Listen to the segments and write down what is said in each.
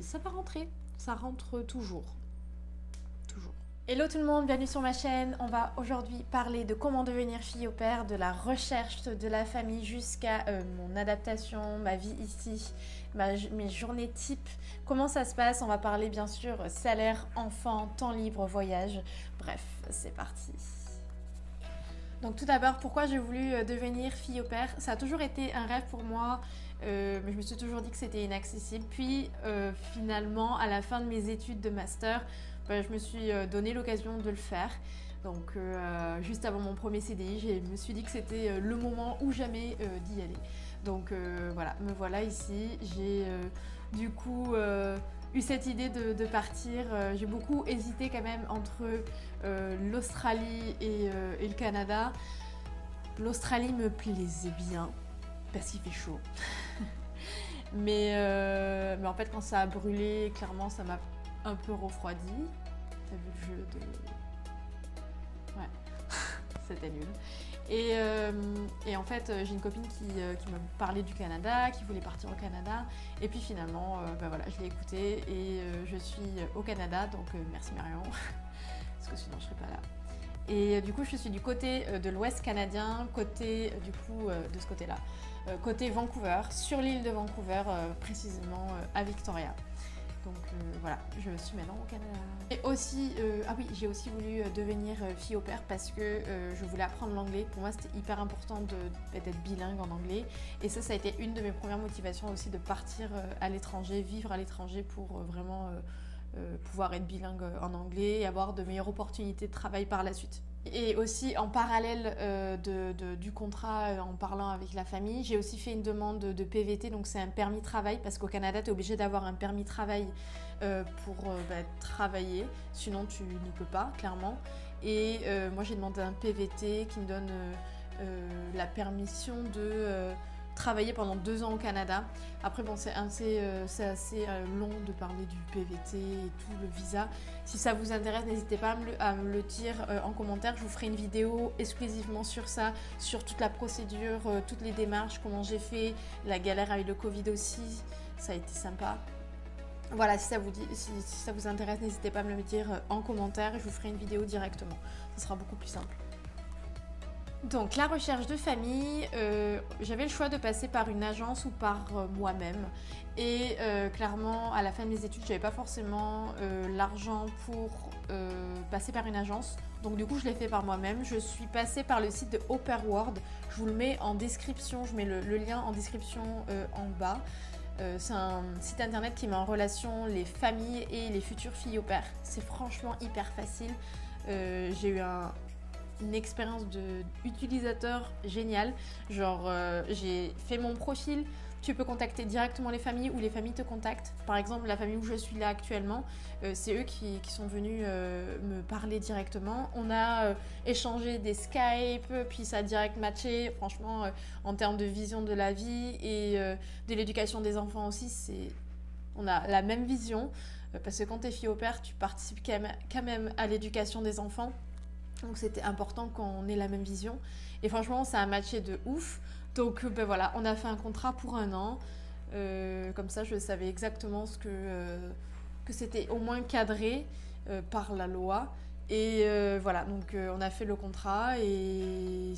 ça va rentrer, ça rentre toujours. Hello tout le monde, bienvenue sur ma chaîne. On va aujourd'hui parler de comment devenir fille au pair, de la recherche de la famille jusqu'à mon adaptation, ma vie ici, mes journées type, comment ça se passe. On va parler bien sûr salaire, enfant, temps libre, voyage, bref, c'est parti. Donc tout d'abord, pourquoi j'ai voulu devenir fille au pair? Ça a toujours été un rêve pour moi, mais je me suis toujours dit que c'était inaccessible. Puis finalement, à la fin de mes études de master, je me suis donné l'occasion de le faire. Donc juste avant mon premier CDI, je me suis dit que c'était le moment ou jamais d'y aller. Donc voilà, me voilà ici. J'ai du coup eu cette idée de partir. J'ai beaucoup hésité quand même entre l'Australie et le Canada. L'Australie me plaisait bien parce qu'il fait chaud. mais en fait quand ça a brûlé, clairement ça m'a un peu refroidi. T'as vu le jeu de... Ouais, c'était nul. Et en fait, j'ai une copine qui me parlait du Canada, qui voulait partir au Canada. Et puis finalement, voilà, je l'ai écoutée et je suis au Canada. Donc merci Marion, parce que sinon je serais pas là. Et du coup, je suis du côté de l'Ouest canadien, côté du coup de ce côté-là, côté Vancouver, sur l'île de Vancouver, précisément à Victoria. Donc voilà, je suis maintenant au Canada. Et aussi, ah oui, j'ai aussi voulu devenir fille au pair parce que je voulais apprendre l'anglais. Pour moi, c'était hyper important d'être bilingue en anglais. Et ça a été une de mes premières motivations aussi de partir à l'étranger, vivre à l'étranger pour vraiment pouvoir être bilingue en anglais et avoir de meilleures opportunités de travail par la suite. Et aussi en parallèle du contrat, en parlant avec la famille, j'ai aussi fait une demande de PVT, donc c'est un permis travail, parce qu'au Canada tu es obligé d'avoir un permis travail pour travailler, sinon tu ne peux pas, clairement. Et moi j'ai demandé un PVT qui me donne la permission de travailler pendant 2 ans au Canada. Après bon, c'est assez long de parler du PVT et tout, le visa. Si ça vous intéresse, n'hésitez pas à me le dire en commentaire. Je vous ferai une vidéo exclusivement sur ça, sur toute la procédure, toutes les démarches, comment j'ai fait, la galère avec le Covid aussi, ça a été sympa. Voilà, si ça vous intéresse, n'hésitez pas à me le dire en commentaire et je vous ferai une vidéo directement. Ça sera beaucoup plus simple. Donc la recherche de famille, j'avais le choix de passer par une agence ou par moi-même. Et clairement, à la fin de mes études, je n'avais pas forcément l'argent pour passer par une agence. Donc du coup, je l'ai fait par moi-même. Je suis passée par le site de Operworld. Je vous le mets en description, je mets le lien en description en bas. C'est un site internet qui met en relation les familles et les futures filles au pair. C'est franchement hyper facile. J'ai eu une expérience d'utilisateur géniale. Genre j'ai fait mon profil, tu peux contacter directement les familles ou les familles te contactent. Par exemple, la famille où je suis là actuellement, c'est eux qui sont venus me parler directement. On a échangé des Skype, puis ça a direct matché. Franchement, en termes de vision de la vie et de l'éducation des enfants aussi, on a la même vision. Parce que quand tu es fille au pair, tu participes quand même à l'éducation des enfants. Donc c'était important qu'on ait la même vision. Et franchement, ça a matché de ouf. Donc voilà, on a fait un contrat pour 1 an. Comme ça, je savais exactement que c'était au moins cadré par la loi. Et voilà, donc on a fait le contrat et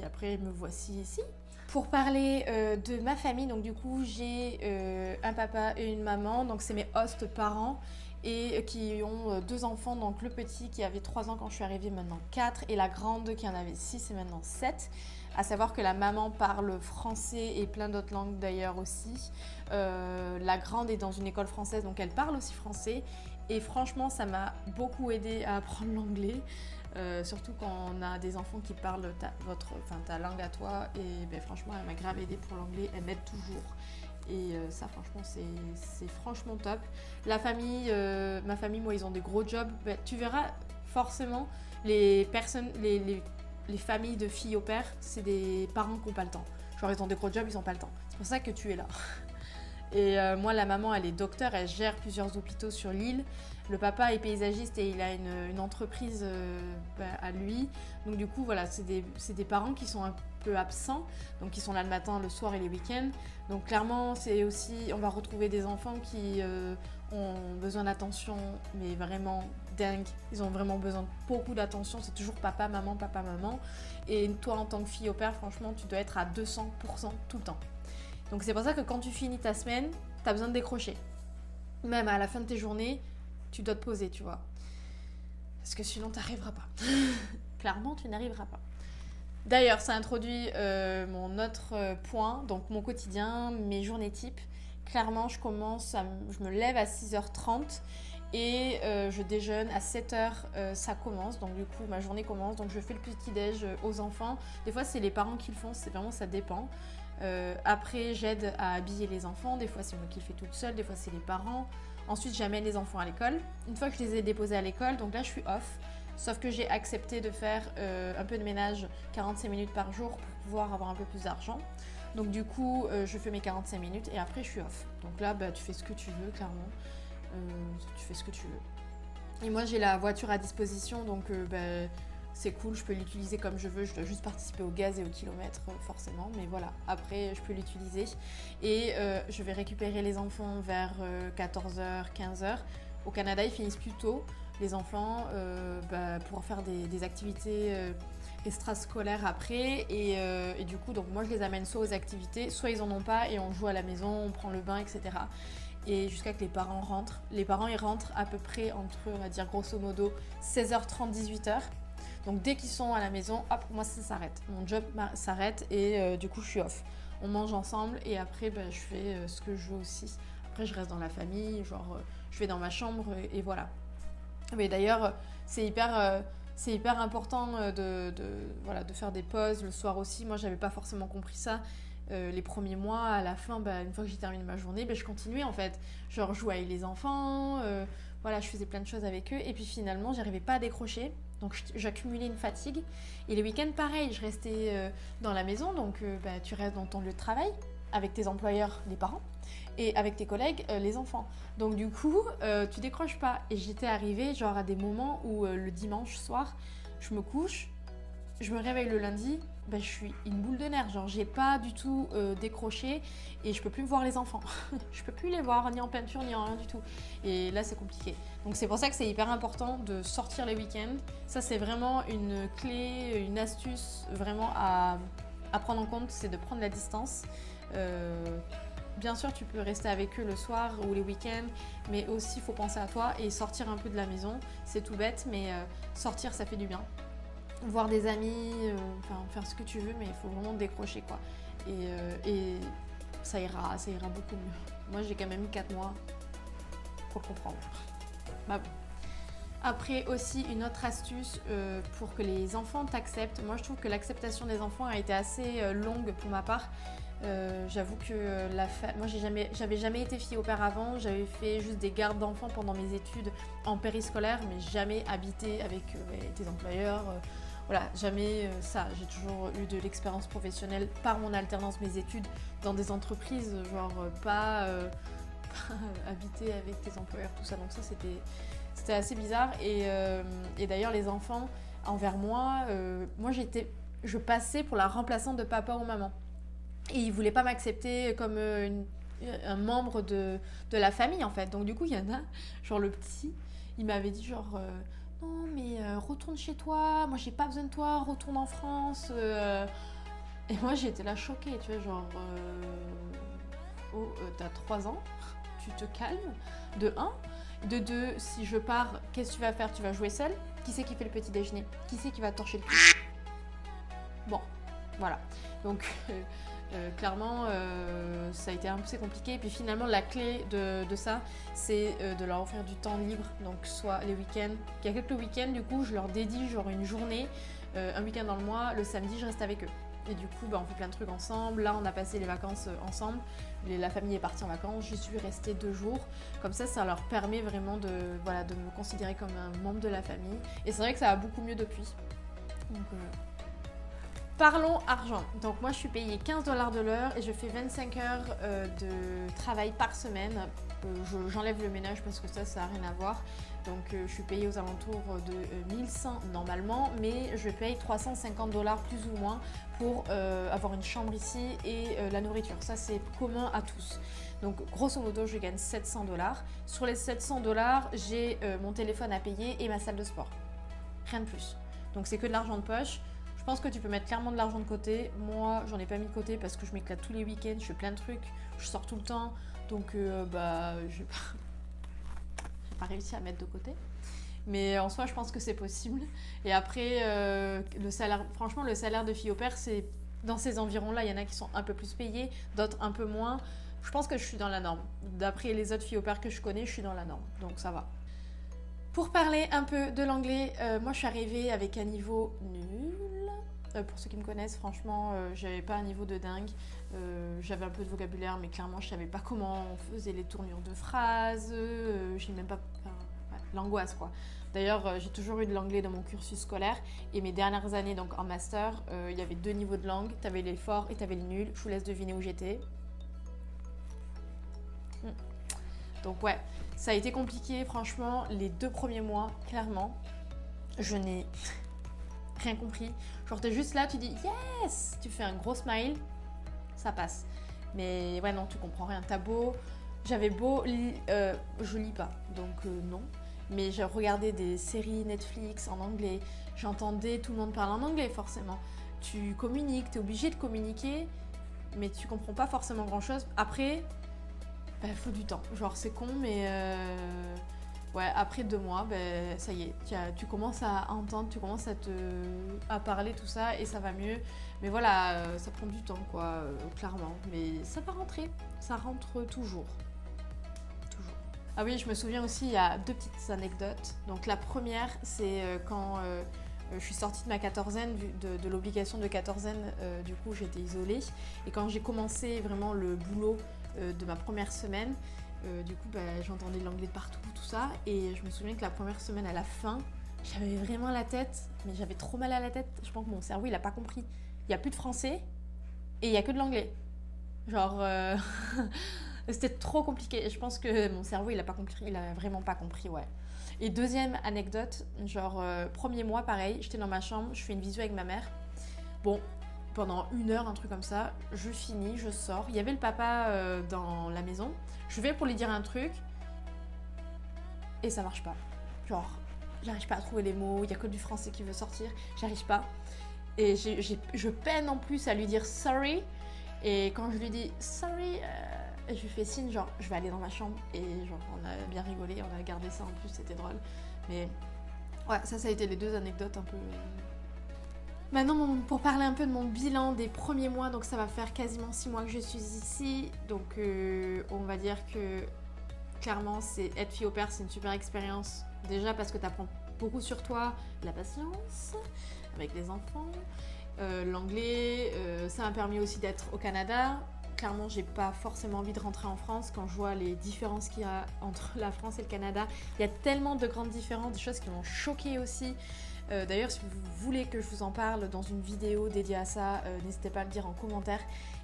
après, me voici ici. Pour parler de ma famille, donc du coup, j'ai un papa et une maman. Donc c'est mes hosts parents. Et qui ont 2 enfants, donc le petit qui avait 3 ans quand je suis arrivée, maintenant 4, et la grande qui en avait 6 et maintenant 7. À savoir que la maman parle français et plein d'autres langues d'ailleurs aussi. La grande est dans une école française, donc elle parle aussi français. Et franchement, ça m'a beaucoup aidé à apprendre l'anglais. Surtout quand on a des enfants qui parlent ta langue à toi. Et ben, franchement, elle m'a grave aidé pour l'anglais, elle m'aide toujours. Et ça franchement c'est franchement top. La famille, ma famille, moi ils ont des gros jobs. Ben, tu verras forcément les familles de filles au pair, c'est des parents qui n'ont pas le temps. Genre ils ont des gros jobs, ils n'ont pas le temps. C'est pour ça que tu es là. Et moi, la maman, elle est docteur, elle gère plusieurs hôpitaux sur l'île. Le papa est paysagiste et il a une entreprise à lui. Donc du coup, voilà, c'est des parents qui sont un peu absents, donc qui sont là le matin, le soir et les week-ends. Donc clairement, c'est aussi, on va retrouver des enfants qui ont besoin d'attention, mais vraiment dingue. Ils ont vraiment besoin de beaucoup d'attention. C'est toujours papa, maman, papa, maman. Et toi, en tant que fille au père, franchement, tu dois être à 200% tout le temps. Donc c'est pour ça que quand tu finis ta semaine, tu as besoin de décrocher. Même à la fin de tes journées, tu dois te poser, tu vois. Parce que sinon, tu n'arriveras pas. Clairement, tu n'arriveras pas. D'ailleurs, ça introduit mon autre point, donc mon quotidien, mes journées types. Clairement, je me lève à 6h30 et je déjeune à 7h, ça commence. Donc du coup, ma journée commence. Donc je fais le petit-déj aux enfants. Des fois, c'est les parents qui le font, c'est vraiment, ça dépend. Après, j'aide à habiller les enfants. Des fois, c'est moi qui le fais toute seule. Des fois, c'est les parents. Ensuite, j'amène les enfants à l'école. Une fois que je les ai déposés à l'école, donc là, je suis off. Sauf que j'ai accepté de faire un peu de ménage 45 minutes par jour pour pouvoir avoir un peu plus d'argent. Donc du coup, je fais mes 45 minutes et après, je suis off. Donc là, tu fais ce que tu veux, clairement. Tu fais ce que tu veux. Et moi, j'ai la voiture à disposition, donc c'est cool, je peux l'utiliser comme je veux. Je dois juste participer au gaz et au kilomètre, forcément. Mais voilà, après, je peux l'utiliser. Et je vais récupérer les enfants vers 14h, 15h. Au Canada, ils finissent plus tôt, les enfants, pour faire des activités extrascolaires après. Et du coup, donc moi, je les amène soit aux activités, soit ils en ont pas et on joue à la maison, on prend le bain, etc. Et jusqu'à que les parents rentrent. Les parents, ils rentrent à peu près entre, on va dire grosso modo, 16h30, 18h. Donc dès qu'ils sont à la maison, hop, moi ça s'arrête. Mon job s'arrête et du coup je suis off. On mange ensemble et après je fais ce que je veux aussi. Après je reste dans la famille, je vais dans ma chambre et voilà. Mais d'ailleurs c'est hyper important de faire des pauses le soir aussi. Moi j'avais pas forcément compris ça. Les premiers mois, à la fin, une fois que j'ai terminé ma journée, je continuais en fait. Genre je jouais avec les enfants, je faisais plein de choses avec eux et puis finalement j'arrivais pas à décrocher. Donc j'accumulais une fatigue. Et les week-ends, pareil, je restais dans la maison. Donc tu restes dans ton lieu de travail avec tes employeurs, les parents, et avec tes collègues, les enfants. Donc du coup, tu décroches pas. Et j'étais arrivée à des moments où le dimanche soir, je me couche, je me réveille le lundi, je suis une boule de nerfs. Genre j'ai pas du tout décroché et je peux plus voir les enfants. Je peux plus les voir ni en peinture ni en rien du tout. Et là c'est compliqué. Donc c'est pour ça que c'est hyper important de sortir les week-ends. Ça c'est vraiment une clé, une astuce vraiment à prendre en compte, c'est de prendre la distance. Bien sûr tu peux rester avec eux le soir ou les week-ends, mais aussi il faut penser à toi et sortir un peu de la maison. C'est tout bête, mais sortir ça fait du bien. Voir des amis, faire ce que tu veux, mais il faut vraiment décrocher quoi. Et ça ira beaucoup mieux. Moi j'ai quand même eu 4 mois pour le comprendre. Bon. Après aussi une autre astuce pour que les enfants t'acceptent. Moi je trouve que l'acceptation des enfants a été assez longue pour ma part. J'avoue que moi j'avais jamais été fille au père avant. J'avais fait juste des gardes d'enfants pendant mes études en périscolaire, mais jamais habité avec des employeurs. Voilà, jamais ça. J'ai toujours eu de l'expérience professionnelle par mon alternance, mes études dans des entreprises, pas habiter avec tes employeurs, tout ça. Donc ça, c'était assez bizarre. Et d'ailleurs, les enfants, envers moi, je passais pour la remplaçante de papa ou maman. Et ils ne voulaient pas m'accepter comme un membre de la famille, en fait. Donc du coup, il y en a, le petit, il m'avait dit non mais retourne chez toi, moi j'ai pas besoin de toi, retourne en France. Et moi j'étais là choquée, tu vois, t'as 3 ans, tu te calmes, de 1. De 2, si je pars, qu'est-ce que tu vas faire? Tu vas jouer seule? Qui c'est qui fait le petit déjeuner? Qui c'est qui va torcher le cul? Bon, voilà. Donc clairement ça a été un peu compliqué. Et puis finalement la clé de ça, c'est de leur offrir du temps libre. Donc soit les week-ends, il y a quelques week-ends du coup je leur dédie une journée, un week-end dans le mois, le samedi je reste avec eux. Et du coup on fait plein de trucs ensemble. Là on a passé les vacances ensemble, la famille est partie en vacances, je suis restée 2 jours. Comme ça leur permet vraiment de me considérer comme un membre de la famille. Et c'est vrai que ça va beaucoup mieux depuis. Donc Parlons argent. Donc moi je suis payée 15 $ de l'heure et je fais 25 heures de travail par semaine. J'enlève le ménage parce que ça n'a rien à voir. Donc je suis payée aux alentours de 1100 normalement, mais je paye 350 $ plus ou moins pour avoir une chambre ici et la nourriture. Ça c'est commun à tous. Donc grosso modo je gagne 700 $. Sur les 700 $, j'ai mon téléphone à payer et ma salle de sport. Rien de plus. Donc c'est que de l'argent de poche. Je pense que tu peux mettre clairement de l'argent de côté. Moi, j'en ai pas mis de côté parce que je m'éclate tous les week-ends, je fais plein de trucs, je sors tout le temps. Donc, j'ai pas réussi à mettre de côté. Mais en soi, je pense que c'est possible. Et après, le salaire, franchement, le salaire de fille au pair, c'est dans ces environs-là. Il y en a qui sont un peu plus payés, d'autres un peu moins. Je pense que je suis dans la norme. D'après les autres filles au pair que je connais, je suis dans la norme. Donc, ça va. Pour parler un peu de l'anglais, moi, je suis arrivée avec un niveau nul. Pour ceux qui me connaissent, franchement, j'avais pas un niveau de dingue. J'avais un peu de vocabulaire, mais clairement, je savais pas comment on faisait les tournures de phrases. J'ai même pas... l'angoisse, quoi. D'ailleurs, j'ai toujours eu de l'anglais dans mon cursus scolaire. Et mes dernières années, donc en master, il y avait 2 niveaux de langue. Tu avais les forts et tu avais les nuls. Je vous laisse deviner où j'étais. Donc ouais, ça a été compliqué, franchement, les 2 premiers mois, clairement. Je n'ai... rien compris. Genre t'es juste là, tu dis yes, tu fais un gros smile, ça passe. Mais ouais non, tu comprends rien. T'as beau, j'avais beau, je lis pas, donc non. Mais j'ai regardé des séries Netflix en anglais. J'entendais tout le monde parler en anglais forcément. Tu communiques, t'es obligé de communiquer, mais tu comprends pas forcément grand chose. Après, faut du temps. Genre c'est con, mais ouais, après 2 mois, ça y est, tu commences à entendre, tu commences à parler tout ça et ça va mieux. Mais voilà, ça prend du temps quoi, clairement. Mais ça va rentrer, ça rentre toujours. Toujours. Ah oui, je me souviens aussi, il y a 2 petites anecdotes. Donc la première, c'est quand je suis sortie de ma quatorzaine, de l'obligation de quatorzaine, du coup j'étais isolée. Et quand j'ai commencé vraiment le boulot de ma première semaine, du coup, j'entendais de l'anglais de partout, tout ça. Et je me souviens que la première semaine, à la fin, j'avais vraiment la tête, mais j'avais trop mal à la tête. Je pense que mon cerveau, il a pas compris. Il n'y a plus de français et il n'y a que de l'anglais. Genre, c'était trop compliqué. Et je pense que mon cerveau, il a pas compris. Il a vraiment pas compris, ouais. Et deuxième anecdote, genre, premier mois, pareil, j'étais dans ma chambre, je fais une visio avec ma mère. Bon, pendant 1 heure, un truc comme ça, je finis, je sors. Il y avait le papa dans la maison. Je vais pour lui dire un truc et ça marche pas. Genre, j'arrive pas à trouver les mots, il y a que du français qui veut sortir, j'arrive pas. Et je peine en plus à lui dire sorry. Et quand je lui dis sorry, je lui fais signe, genre, je vais aller dans ma chambre. Et genre, on a bien rigolé, on a gardé ça en plus, c'était drôle. Mais ouais, ça a été les 2 anecdotes un peu... Maintenant, pour parler un peu de mon bilan des premiers mois, donc ça va faire quasiment 6 mois que je suis ici. Donc on va dire que clairement, être fille au pair, c'est une super expérience. Déjà parce que tu apprends beaucoup sur toi, la patience avec les enfants, l'anglais, ça m'a permis aussi d'être au Canada. Clairement, j'ai pas forcément envie de rentrer en France quand je vois les différences qu'il y a entre la France et le Canada. Il y a tellement de grandes différences, des choses qui m'ont choquée aussi. D'ailleurs, si vous voulez que je vous en parle dans une vidéo dédiée à ça, n'hésitez pas à me dire en commentaire.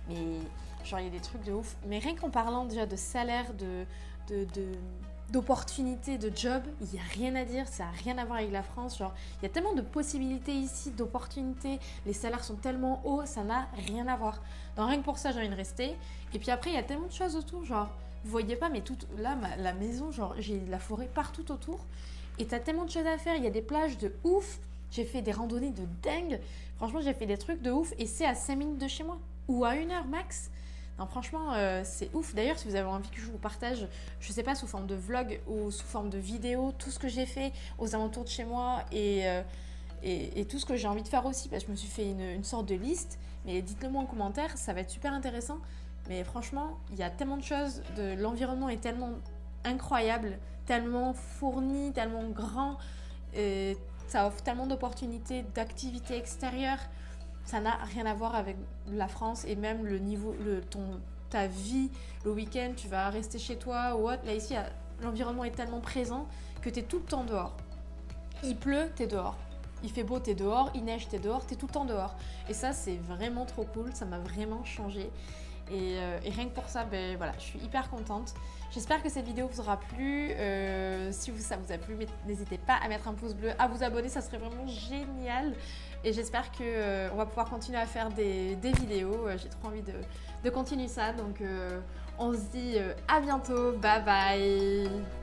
Mais genre, il y a des trucs de ouf. Mais rien qu'en parlant déjà de salaire, d'opportunités, de job, il n'y a rien à dire, ça n'a rien à voir avec la France. Genre, il y a tellement de possibilités ici, d'opportunités, les salaires sont tellement hauts, ça n'a rien à voir. Donc rien que pour ça, j'ai envie de rester. Et puis après, il y a tellement de choses autour, genre, vous voyez pas, mais là, la maison, genre, j'ai de la forêt partout autour. Et t'as tellement de choses à faire, il y a des plages de ouf. J'ai fait des randonnées de dingue. Franchement, j'ai fait des trucs de ouf et c'est à 5 minutes de chez moi. Ou à 1 heure max. Non, franchement, c'est ouf. D'ailleurs, si vous avez envie que je vous partage, je sais pas, sous forme de vlog ou sous forme de vidéo, tout ce que j'ai fait aux alentours de chez moi et tout ce que j'ai envie de faire aussi, parce que je me suis fait une sorte de liste. Mais dites-le moi en commentaire, ça va être super intéressant. Mais franchement, il y a tellement de choses. L'environnement est tellement incroyable, tellement fourni, tellement grand. Ça offre tellement d'opportunités, d'activités extérieures. Ça n'a rien à voir avec la France et même le niveau, ta vie, le week-end, tu vas rester chez toi ou autre. Là, ici, l'environnement est tellement présent que tu es tout le temps dehors. Il pleut, tu es dehors. il fait beau, t'es dehors, il neige, t'es dehors, t'es tout le temps dehors. Et ça, c'est vraiment trop cool, ça m'a vraiment changé. Et rien que pour ça, ben voilà, je suis hyper contente. J'espère que cette vidéo vous aura plu. Si ça vous a plu, n'hésitez pas à mettre un pouce bleu, à vous abonner, ça serait vraiment génial. Et j'espère qu'on va pouvoir continuer à faire des vidéos. J'ai trop envie de continuer ça. Donc on se dit à bientôt. Bye bye.